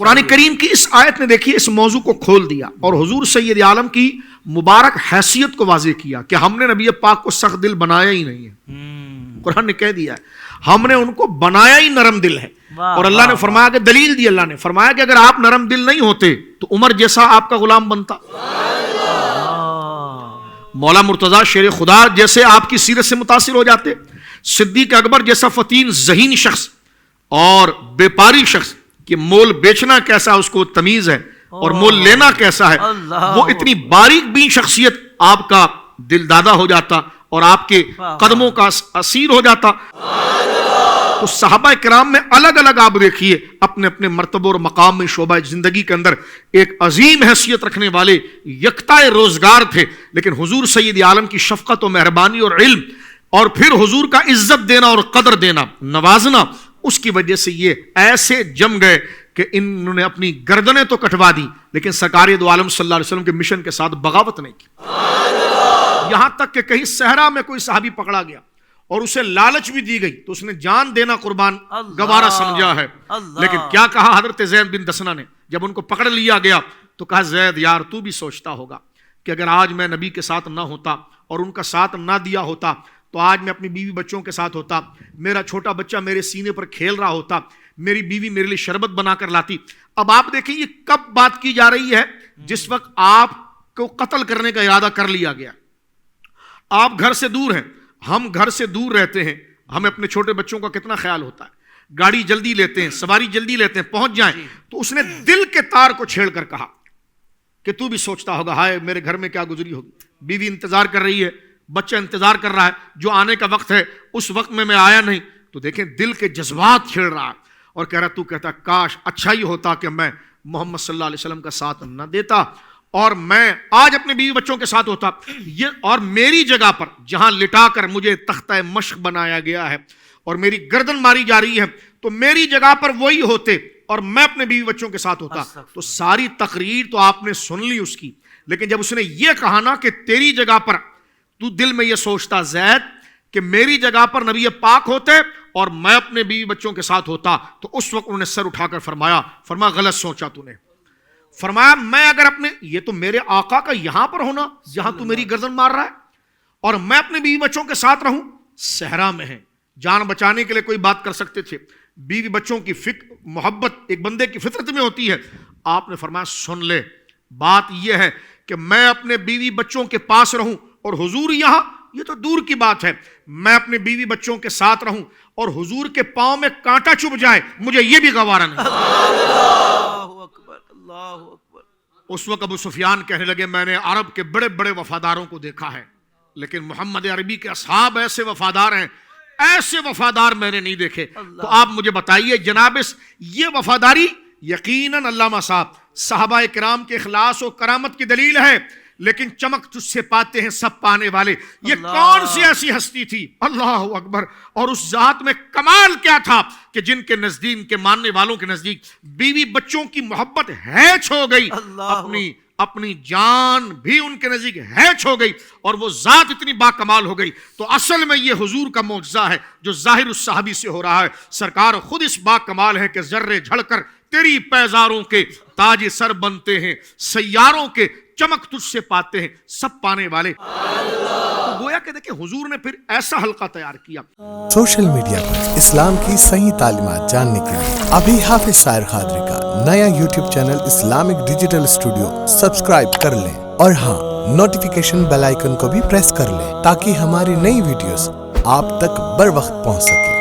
قرآن کریم کی اس آیت نے دیکھیے اس موضوع کو کھول دیا اور حضور سید عالم کی مبارک حیثیت کو واضح کیا کہ ہم نے نبی پاک کو سخت دل بنایا ہی نہیں ہے. قرآن نے کہہ دیا ہے ہم نے ان کو بنایا ہی نرم دل ہے. اور اللہ نے فرمایا کہ دلیل دی، اللہ نے فرمایا کہ اگر آپ نرم دل نہیں ہوتے تو عمر جیسا آپ کا غلام بنتا، مولا مرتضی شیر خدا جیسے آپ کی سیرت سے متاثر ہو جاتے، صدیق اکبر جیسا فتین ذہین شخص اور بیپاری شخص کہ مول بیچنا کیسا اس کو تمیز ہے اور مول لینا کیسا ہے، وہ اتنی باریک بین شخصیت آپ کا دل دادا ہو جاتا اور آپ کے قدموں کا اسیر ہو جاتا. تو صحابہ کرام میں الگ الگ آپ دیکھیے اپنے اپنے مرتبہ اور مقام میں شعبہ زندگی کے اندر ایک عظیم حیثیت رکھنے والے یکتا روزگار تھے، لیکن حضور سید عالم کی شفقت و مہربانی اور علم اور پھر حضور کا عزت دینا اور قدر دینا، نوازنا، اس کی وجہ سے یہ ایسے جم گئے کہ انہوں نے اپنی گردنیں تو کٹوا دی لیکن سرکار دو عالم صلی اللہ علیہ وسلم کے مشن کے ساتھ بغاوت نہیں کی. یہاں تک کہ کہیں صحرا میں کوئی صحابی پکڑا گیا اور اسے لالچ بھی دی گئی تو اس نے جان دینا قربان گوارا سمجھا ہے. لیکن کیا کہا حضرت زید بن دسنہ نے جب ان کو پکڑ لیا گیا تو کہا زید یار تو بھی سوچتا ہوگا کہ اگر آج میں نبی کے ساتھ نہ ہوتا اور ان کا ساتھ نہ دیا ہوتا تو آج میں اپنی بیوی بچوں کے ساتھ ہوتا، میرا چھوٹا بچہ میرے سینے پر کھیل رہا ہوتا، میری بیوی میرے لیے شربت بنا کر لاتی. اب آپ دیکھیں یہ کب بات کی جا رہی ہے؟ جس وقت آپ کو قتل کرنے کا ارادہ کر لیا گیا. آپ گھر سے دور ہیں، ہم گھر سے دور رہتے ہیں، ہمیں اپنے چھوٹے بچوں کا کتنا خیال ہوتا ہے، گاڑی جلدی لیتے ہیں، سواری جلدی لیتے ہیں، پہنچ جائیں. تو اس نے دل کے تار کو چھیڑ کر کہا کہ تو بھی سوچتا ہوگا ہائے میرے گھر میں کیا گزری ہوگی، بیوی انتظار کر رہی ہے، بچہ انتظار کر رہا ہے، جو آنے کا وقت ہے اس وقت میں آیا نہیں. تو دیکھیں دل کے جذبات چھیڑ رہا ہے اور کہہ رہا تو کہتا کاش اچھا ہی ہوتا کہ میں محمد صلی اللہ علیہ وسلم کا ساتھ نہ دیتا اور میں آج اپنے بیوی بچوں کے ساتھ ہوتا، یہ اور میری جگہ پر جہاں لٹا کر مجھے تختہ مشق بنایا گیا ہے اور میری گردن ماری جا رہی ہے تو میری جگہ پر وہی ہوتے اور میں اپنے بیوی بچوں کے ساتھ ہوتا. تو ساری تقریر تو آپ نے سن لی اس کی، لیکن جب اس نے یہ کہا نا کہ تیری جگہ پر تو دل میں یہ سوچتا زید کہ میری جگہ پر نبی پاک ہوتے اور میں اپنے بیوی بچوں کے ساتھ ہوتا، تو اس وقت انہوں نے سر اٹھا کر فرمایا غلط سوچا تو نے. فرمایا میں اگر اپنے یہ تو میرے آقا کا یہاں پر ہونا جہاں تو میری گردن مار رہا ہے اور میں اپنے بیوی بچوں کے ساتھ رہوں، صحرا میں ہے، جان بچانے کے لیے کوئی بات کر سکتے تھے، بیوی بچوں کی محبت ایک بندے کی فطرت میں ہوتی ہے. آپ نے فرمایا سن لے بات یہ ہے کہ میں اپنے بیوی بچوں کے پاس رہوں اور حضور یہاں، یہ تو دور کی بات ہے، میں اپنے بیوی بچوں کے ساتھ رہوں اور حضور کے پاؤں میں کانٹا چبھ جائے مجھے یہ بھی گوارا نہیں. اللہ اکبر اللہ اکبر. اس وقت ابو سفیان کہنے لگے میں نے عرب کے بڑے بڑے وفاداروں کو دیکھا ہے لیکن محمد عربی کے اصحاب ایسے وفادار ہیں، ایسے وفادار میں نے نہیں دیکھے. تو آپ مجھے بتائیے جناب یہ وفاداری یقیناً علامہ صحابہ کرام کے اخلاص و کرامت کی دلیل ہے، لیکن چمک تجھ سے پاتے ہیں سب پانے والے. یہ کون سی ایسی ہستی تھی؟ اللہ اکبر. اور اس ذات میں کمال کیا تھا کہ جن کے نزدیک، ان کے ماننے والوں کے نزدیک بیوی بچوں کی محبت ہیچ ہو گئی، اپنی جان بھی ان کے نزدیک ہیچ ہو گئی اور وہ ذات اتنی با کمال ہو گئی. تو اصل میں یہ حضور کا معجزہ ہے جو ظاہر الصحابی سے ہو رہا ہے. سرکار خود اس با کمال ہے کہ ذرے جھڑ کر تیری پیزاروں کے تاج سر بنتے ہیں، سیاروں کے چمک تجھ سے پاتے ہیں سب پانے والے. تو گویا کہ دیکھیں حضور نے پھر ایسا حلقہ تیار کیا. سوشل میڈیا پر اسلام کی صحیح تعلیمات جاننے کے لیے ابھی حافظ سائر قادری کا نیا YouTube channel Islamic digital studio subscribe کر لیں اور ہاں نوٹیفیکیشن بیل آئیکن کو بھی پریس کر لیں تاکہ ہماری نئی ویڈیوز آپ تک بر وقت پہنچ سکے.